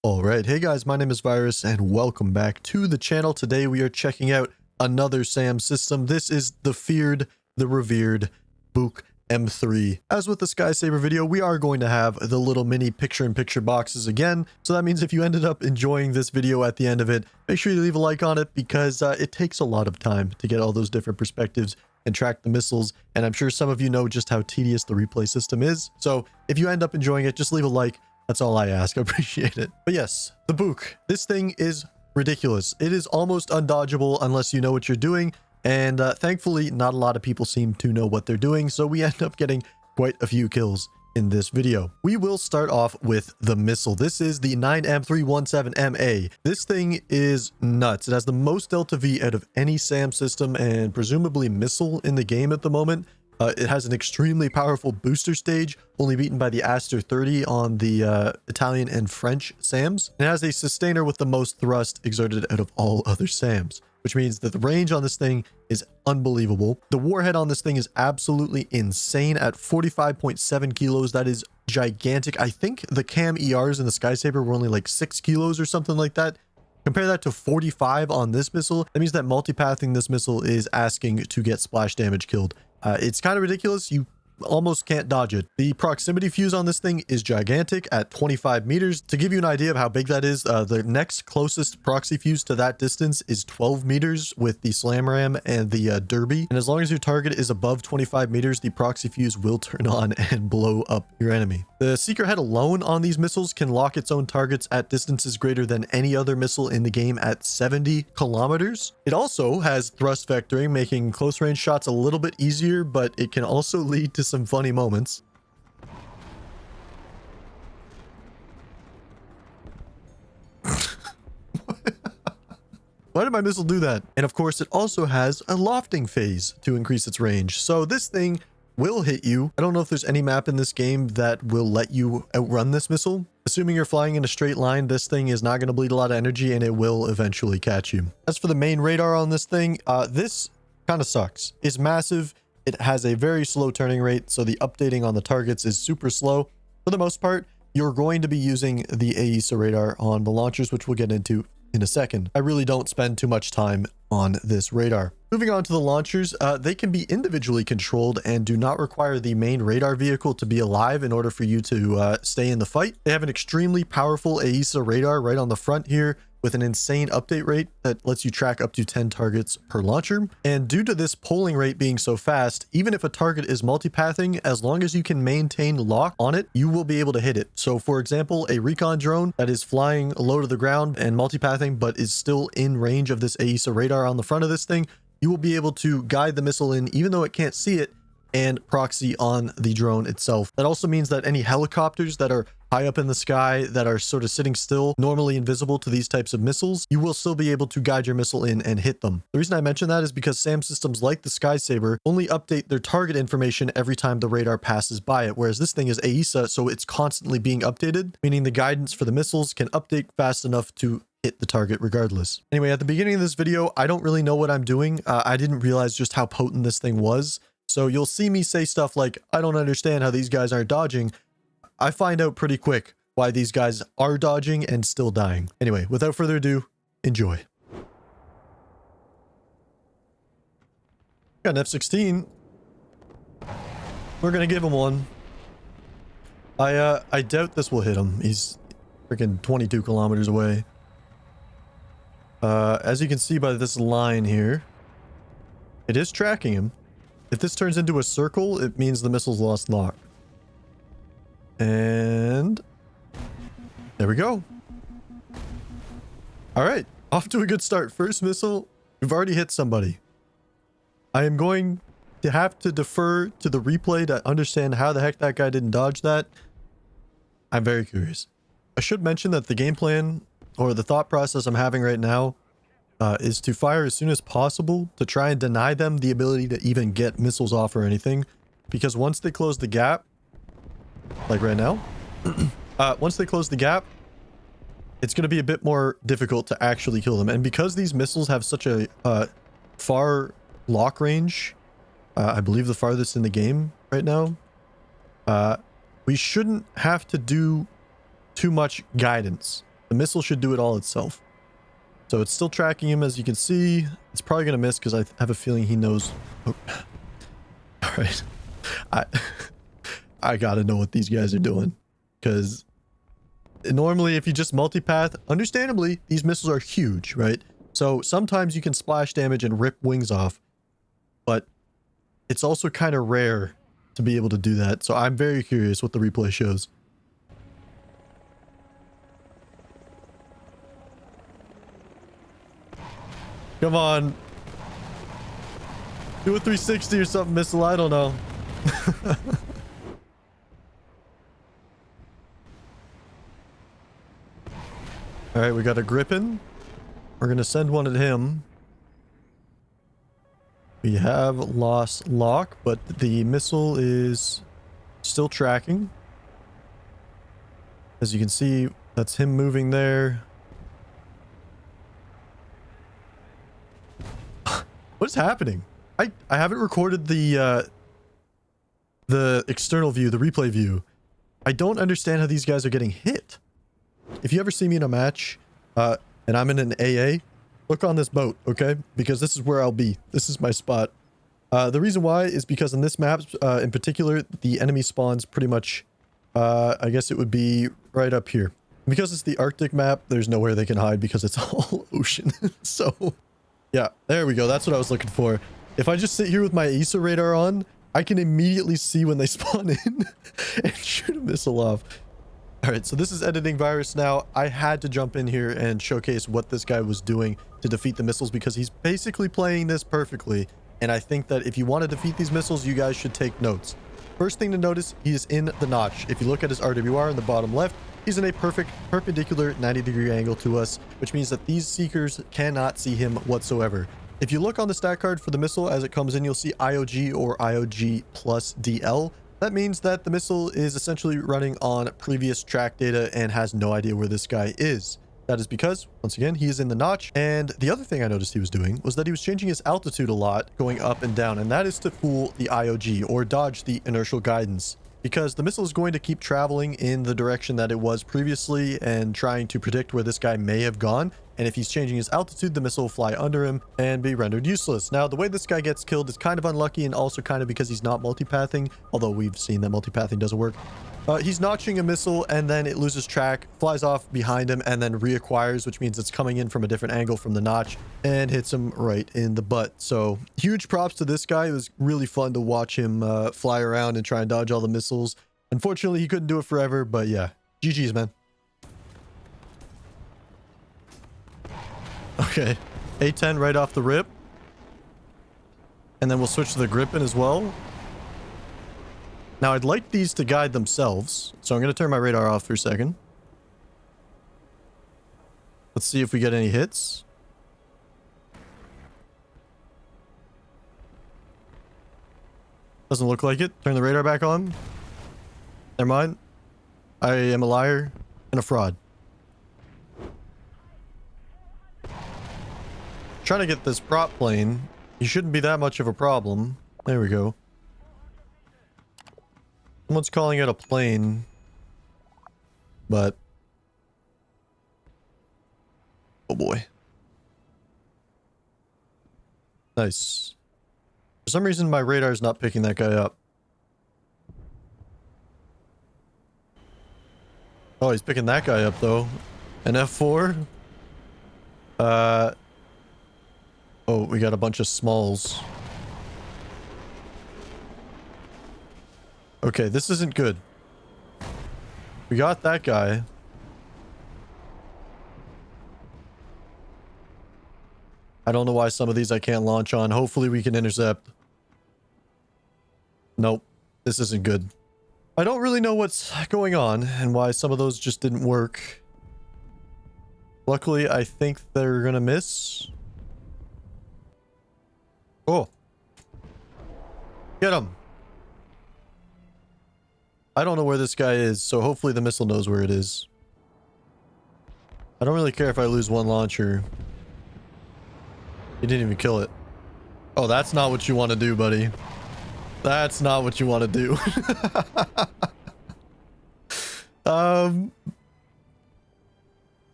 Alright, hey guys, my name is Virus and welcome back to the channel. Today we are checking out another SAM system. This is the feared, the revered BUK-M3. As with the Skysaber video, we are going to have the little mini picture-in-picture boxes again. So that means if you ended up enjoying this video at the end of it, make sure you leave a like on it because it takes a lot of time to get all those different perspectives and track the missiles. And I'm sure some of you know just how tedious the replay system is. So if you end up enjoying it, just leave a like. That's all I ask. I appreciate it. But yes, the BUK. This thing is ridiculous. It is almost undodgeable unless you know what you're doing. And thankfully, not a lot of people seem to know what they're doing. So we end up getting quite a few kills in this video. We will start off with the missile. This is the 9M317MA. This thing is nuts. It has the most Delta V out of any SAM system and presumably missile in the game at the moment. It has an extremely powerful booster stage, only beaten by the Aster 30 on the Italian and French SAMs. It has a sustainer with the most thrust exerted out of all other SAMs, which means that the range on this thing is unbelievable. The warhead on this thing is absolutely insane at 45.7 kilos. That is gigantic. I think the CAM ERs in the Skysaber were only like 6 kilos or something like that. Compare that to 45 on this missile. That means that multipathing this missile is asking to get splash damage killed. It's kind of ridiculous. You almost can't dodge it. The proximity fuse on this thing is gigantic at 25 meters. To give you an idea of how big that is, the next closest proxy fuse to that distance is 12 meters with the slam ram and the derby. And as long as your target is above 25 meters, the proxy fuse will turn on and blow up your enemy. The seeker head alone on these missiles can lock its own targets at distances greater than any other missile in the game at 70 kilometers. It also has thrust vectoring, making close range shots a little bit easier, but it can also lead to some funny moments. Why did my missile do that? And of course, it also has a lofting phase to increase its range. So this thing will hit you. I don't know if there's any map in this game that will let you outrun this missile. Assuming you're flying in a straight line, this thing is not going to bleed a lot of energy and it will eventually catch you. As for the main radar on this thing, this kind of sucks. It's massive. It has a very slow turning rate, so the updating on the targets is super slow. For the most part, you're going to be using the AESA radar on the launchers, which we'll get into in a second. I really don't spend too much time on this radar. Moving on to the launchers, they can be individually controlled and do not require the main radar vehicle to be alive in order for you to stay in the fight. They have an extremely powerful AESA radar right on the front here with an insane update rate that lets you track up to 10 targets per launcher. And due to this polling rate being so fast, even if a target is multipathing, as long as you can maintain lock on it, you will be able to hit it. So for example, a recon drone that is flying low to the ground and multipathing, but is still in range of this AESA radar on the front of this thing, you will be able to guide the missile in, even though it can't see it, and proxy on the drone itself. That also means that any helicopters that are high up in the sky that are sort of sitting still, normally invisible to these types of missiles, you will still be able to guide your missile in and hit them. The reason I mention that is because SAM systems like the Skysaber only update their target information every time the radar passes by it, whereas this thing is AESA, so it's constantly being updated, meaning the guidance for the missiles can update fast enough to hit the target regardless. Anyway, at the beginning of this video, I don't really know what I'm doing. I didn't realize just how potent this thing was. So you'll see me say stuff like, I don't understand how these guys aren't dodging. I find out pretty quick why these guys are dodging and still dying. Anyway, without further ado, enjoy. Got an F-16. We're gonna give him one. I doubt this will hit him. He's freaking 22 kilometers away. As you can see by this line here, it is tracking him. If this turns into a circle, it means the missile's lost lock. And there we go. All right, off to a good start. First missile, we've already hit somebody. I am going to have to defer to the replay to understand how the heck that guy didn't dodge that. I'm very curious. I should mention that the game plan or the thought process I'm having right now is to fire as soon as possible to try and deny them the ability to even get missiles off or anything. Because once they close the gap, like right now, once they close the gap, it's going to be a bit more difficult to actually kill them. And because these missiles have such a far lock range, I believe the farthest in the game right now, we shouldn't have to do too much guidance. The missile should do it all itself. So it's still tracking him, as you can see. It's probably going to miss because I have a feeling he knows. Oh. All right. I got to know what these guys are doing, because normally if you just multipath, understandably, these missiles are huge, right? So sometimes you can splash damage and rip wings off, but it's also kind of rare to be able to do that. So I'm very curious what the replay shows. Come on. Do a 360 or something, missile. I don't know. All right, we got a Griffin. We're going to send one at him. We have lost lock, but the missile is still tracking. As you can see, that's him moving there. What is happening? I haven't recorded the external view, the replay view. I don't understand how these guys are getting hit. If you ever see me in a match, and I'm in an AA, look on this boat, okay? Because this is where I'll be. This is my spot. The reason why is because in this map, in particular, the enemy spawns pretty much, I guess it would be right up here. Because it's the Arctic map, there's nowhere they can hide because it's all ocean. So, yeah, there we go. That's what I was looking for. If I just sit here with my AESA radar on, I can immediately see when they spawn in and shoot a missile off. All right, so this is editing virus now. I had to jump in here and showcase what this guy was doing to defeat the missiles because he's basically playing this perfectly. And I think that if you want to defeat these missiles, you guys should take notes. First thing to notice, he is in the notch. If you look at his RWR in the bottom left, he's in a perfect perpendicular 90-degree angle to us, which means that these seekers cannot see him whatsoever. If you look on the stat card for the missile as it comes in, you'll see IOG or IOG plus DL. That means that the missile is essentially running on previous track data and has no idea where this guy is. That is because, once again, he is in the notch. And the other thing I noticed he was doing was that he was changing his altitude a lot, going up and down. And that is to fool the IOG or dodge the inertial guidance. Because the missile is going to keep traveling in the direction that it was previously and trying to predict where this guy may have gone. And if he's changing his altitude, the missile will fly under him and be rendered useless. Now, the way this guy gets killed is kind of unlucky and also kind of because he's not multipathing, although we've seen that multipathing doesn't work. He's notching a missile and then it loses track, flies off behind him, and then reacquires, which means it's coming in from a different angle from the notch and hits him right in the butt. So huge props to this guy. It was really fun to watch him fly around and try and dodge all the missiles. Unfortunately, he couldn't do it forever, but yeah, GG's, man. Okay, A10 right off the rip. And then we'll switch to the Griffin as well. Now, I'd like these to guide themselves, so I'm going to turn my radar off for a second. Let's see if we get any hits. Doesn't look like it. Turn the radar back on. Never mind. I am a liar and a fraud. Trying to get this prop plane. He shouldn't be that much of a problem. There we go. Someone's calling it a plane, but oh boy. Nice. For some reason, my radar is not picking that guy up. Oh, he's picking that guy up though. An F4. Oh, we got a bunch of smalls. Okay, this isn't good. We got that guy. I don't know why some of these I can't launch on. Hopefully we can intercept. Nope. This isn't good. I don't really know what's going on and why some of those just didn't work. Luckily, I think they're gonna miss. Oh. Get him. I don't know where this guy is, so hopefully the missile knows where it is. I don't really care if I lose one launcher. He didn't even kill it. Oh, that's not what you want to do, buddy. That's not what you want to do.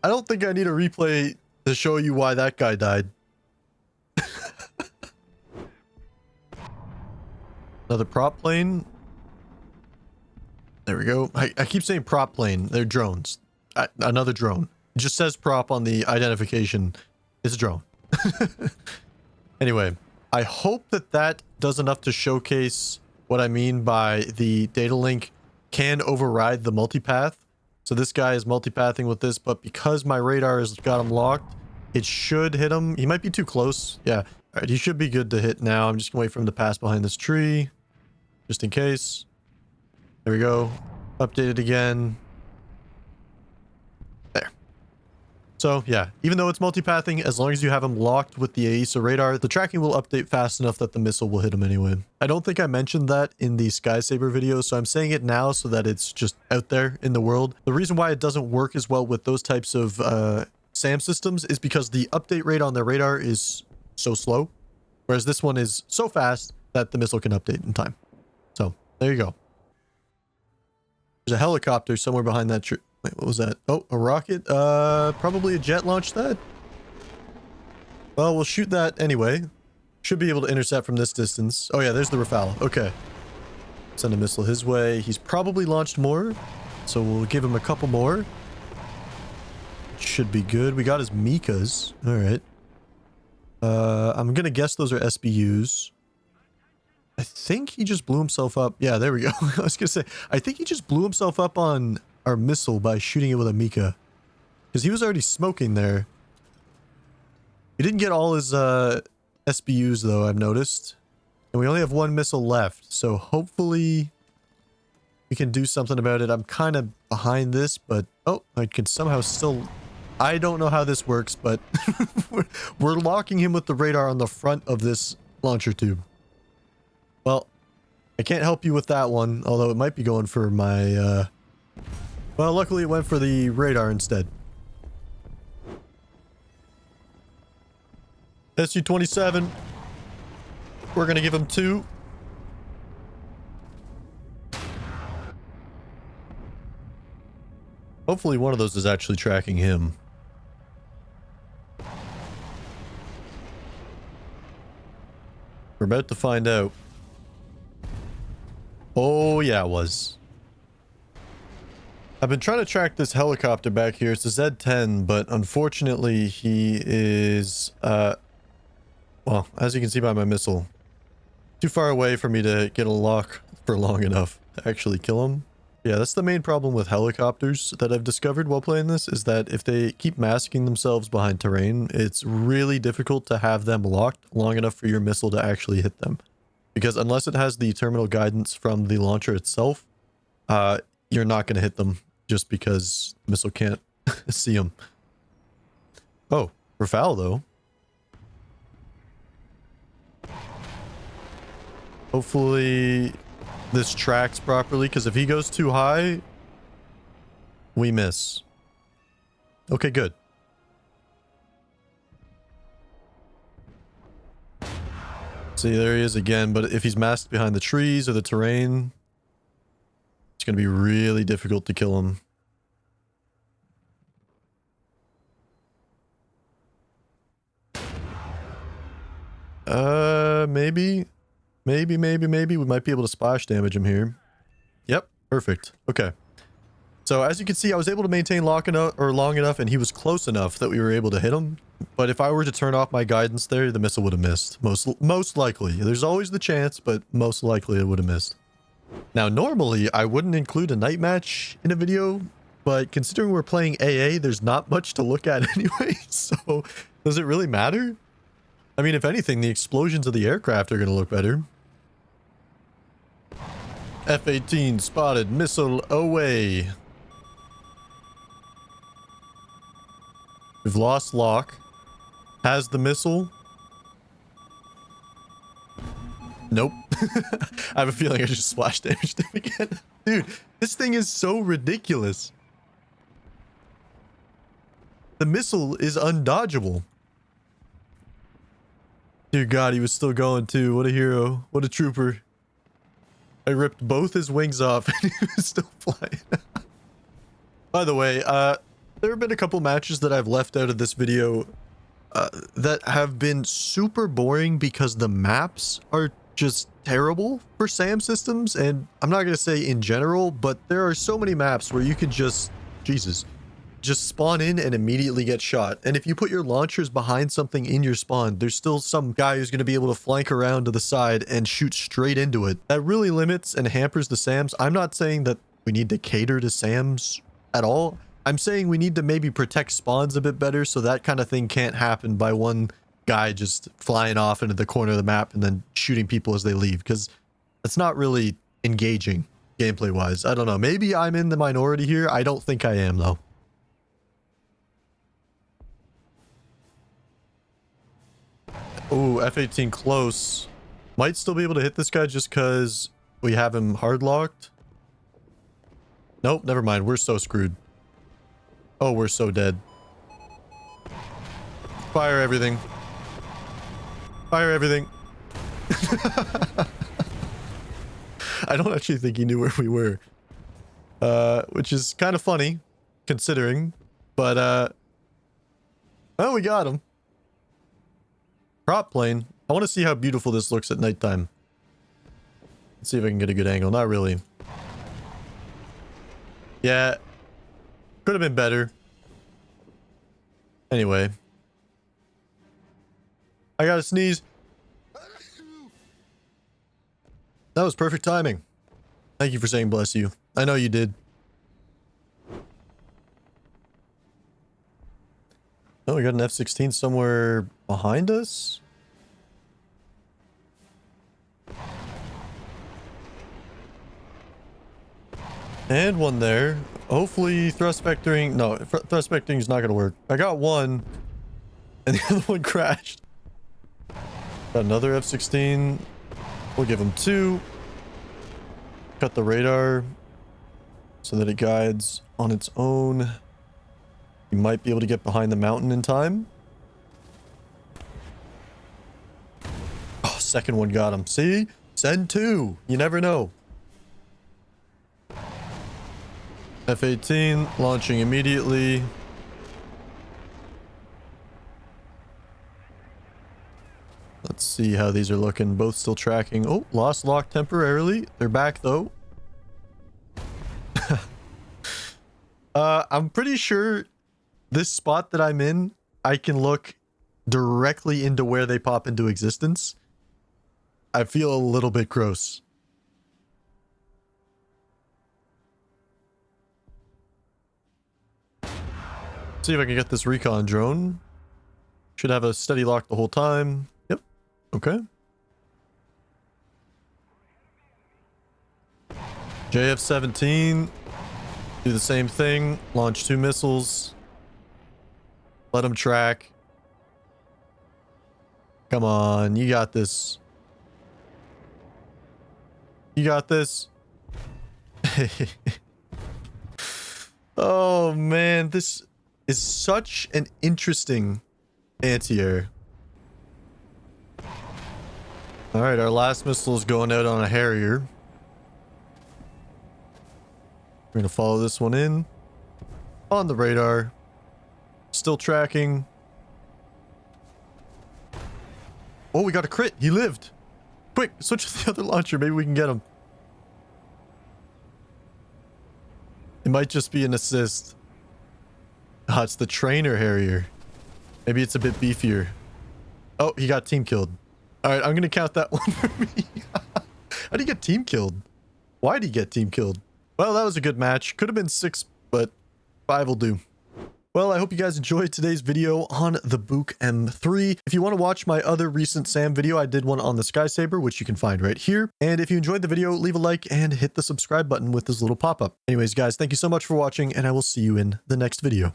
I don't think I need a replay to show you why that guy died. Another prop plane. There we go. I keep saying prop plane. They're drones. Another drone. It just says prop on the identification. It's a drone. Anyway, I hope that that does enough to showcase what I mean by the data link can override the multipath. So this guy is multipathing with this, but because my radar has got him locked, it should hit him. He might be too close. Yeah. All right, he should be good to hit now. I'm just gonna wait for him to pass behind this tree, just in case. There we go. Update it again. There. So yeah, even though it's multipathing, as long as you have him locked with the AESA radar, the tracking will update fast enough that the missile will hit him anyway. I don't think I mentioned that in the Skysaber video, so I'm saying it now so that it's just out there in the world. The reason why it doesn't work as well with those types of SAM systems is because the update rate on their radar is so slow, whereas this one is so fast that the missile can update in time. So there you go. There's a helicopter somewhere behind that tree. Wait, what was that? Oh, a rocket? Probably a jet launched that. Well, we'll shoot that anyway. Should be able to intercept from this distance. Oh yeah, there's the Rafale. Okay. Send a missile his way. He's probably launched more, so we'll give him a couple more. Should be good. We got his Mikas. All right. I'm gonna guess those are SBUs. I think he just blew himself up. Yeah, there we go. I was gonna say, I think he just blew himself up on our missile by shooting it with a Mika, because he was already smoking there. He didn't get all his SBUs though, I've noticed, and we only have one missile left, so hopefully we can do something about it. I'm kind of behind this, but oh, I can somehow still... I don't know how this works, but we're locking him with the radar on the front of this launcher tube. Well, I can't help you with that one, although it might be going for my well, luckily it went for the radar instead. SU-27. We're gonna give him 2. Hopefully one of those is actually tracking him. We're about to find out. Oh yeah, it was. I've been trying to track this helicopter back here. It's a Z-10, but unfortunately he is, well, as you can see by my missile, too far away for me to get a lock for long enough to actually kill him. Yeah, that's the main problem with helicopters that I've discovered while playing this, is that if they keep masking themselves behind terrain, it's really difficult to have them locked long enough for your missile to actually hit them. Because unless it has the terminal guidance from the launcher itself, you're not going to hit them just because the missile can't see them. Oh, Rafale though. Hopefully this tracks properly, because if he goes too high, we miss. Okay, good. See, there he is again, but if he's masked behind the trees or the terrain, it's going to be really difficult to kill him. Maybe we might be able to splash damage him here. Yep, perfect. Okay. So as you can see, I was able to maintain long enough, and he was close enough that we were able to hit him. But if I were to turn off my guidance there, the missile would have missed. Most likely. There's always the chance, but most likely it would have missed. Now, normally I wouldn't include a night match in a video, but considering we're playing AA, there's not much to look at anyway. So does it really matter? I mean, if anything, the explosions of the aircraft are going to look better. F-18 spotted, missile away. We've lost lock. Has the missile. Nope. I have a feeling I just splash damaged him again. Dude, this thing is so ridiculous. The missile is undodgeable. Dear God, he was still going too. What a hero. What a trooper. I ripped both his wings off and he was still flying. By the way, There have been a couple matches that I've left out of this video that have been super boring because the maps are just terrible for SAM systems. And I'm not going to say in general, but there are so many maps where you could just, Jesus, just spawn in and immediately get shot. And if you put your launchers behind something in your spawn, there's still some guy who's going to be able to flank around to the side and shoot straight into it. That really limits and hampers the SAMs. I'm not saying that we need to cater to SAMs at all. I'm saying we need to maybe protect spawns a bit better so that kind of thing can't happen by one guy just flying off into the corner of the map and then shooting people as they leave, because that's not really engaging gameplay wise. I don't know. Maybe I'm in the minority here. I don't think I am though. Ooh, F-18 close. Might still be able to hit this guy just because we have him hard locked. Nope, never mind. We're so screwed. Oh, we're so dead. Fire everything. Fire everything. I don't actually think he knew where we were. Which is kind of funny, considering. But, oh, we got him. Prop plane. I want to see how beautiful this looks at nighttime. Let's see if I can get a good angle. Not really. Yeah. Could have been better. Anyway. I gotta sneeze. That was perfect timing. Thank you for saying bless you. I know you did. Oh, we got an F-16 somewhere behind us? And one there. Hopefully thrust vectoring... No, thrust vectoring is not going to work. I got one. And the other one crashed. Got another F-16. We'll give him 2. Cut the radar so that it guides on its own. You might be able to get behind the mountain in time. Oh, second one got him. See? Send 2. You never know. F-18 launching immediately. Let's see how these are looking. Both still tracking. Oh, lost lock temporarily. They're back though. I'm pretty sure this spot that I'm in, I can look directly into where they pop into existence. I feel a little bit gross. See if I can get this recon drone. Should have a steady lock the whole time. Yep. Okay. JF-17. Do the same thing. Launch 2 missiles. Let them track. Come on. You got this. You got this. Oh, man. This is such an interesting anti-air. All right, our last missile is going out on a Harrier. We're going to follow this one in. On the radar. Still tracking. Oh, we got a crit. He lived. Quick, switch to the other launcher. Maybe we can get him. It might just be an assist. Ah, it's the trainer Harrier. Maybe it's a bit beefier. Oh, he got team killed. All right, I'm going to count that one for me. How did he get team killed? Why did he get team killed? Well, that was a good match. Could have been 6, but 5 will do. Well, I hope you guys enjoyed today's video on the BUK-M3. If you want to watch my other recent SAM video, I did one on the Sky Saber, which you can find right here. And if you enjoyed the video, leave a like and hit the subscribe button with this little pop-up. Anyways, guys, thank you so much for watching, and I will see you in the next video.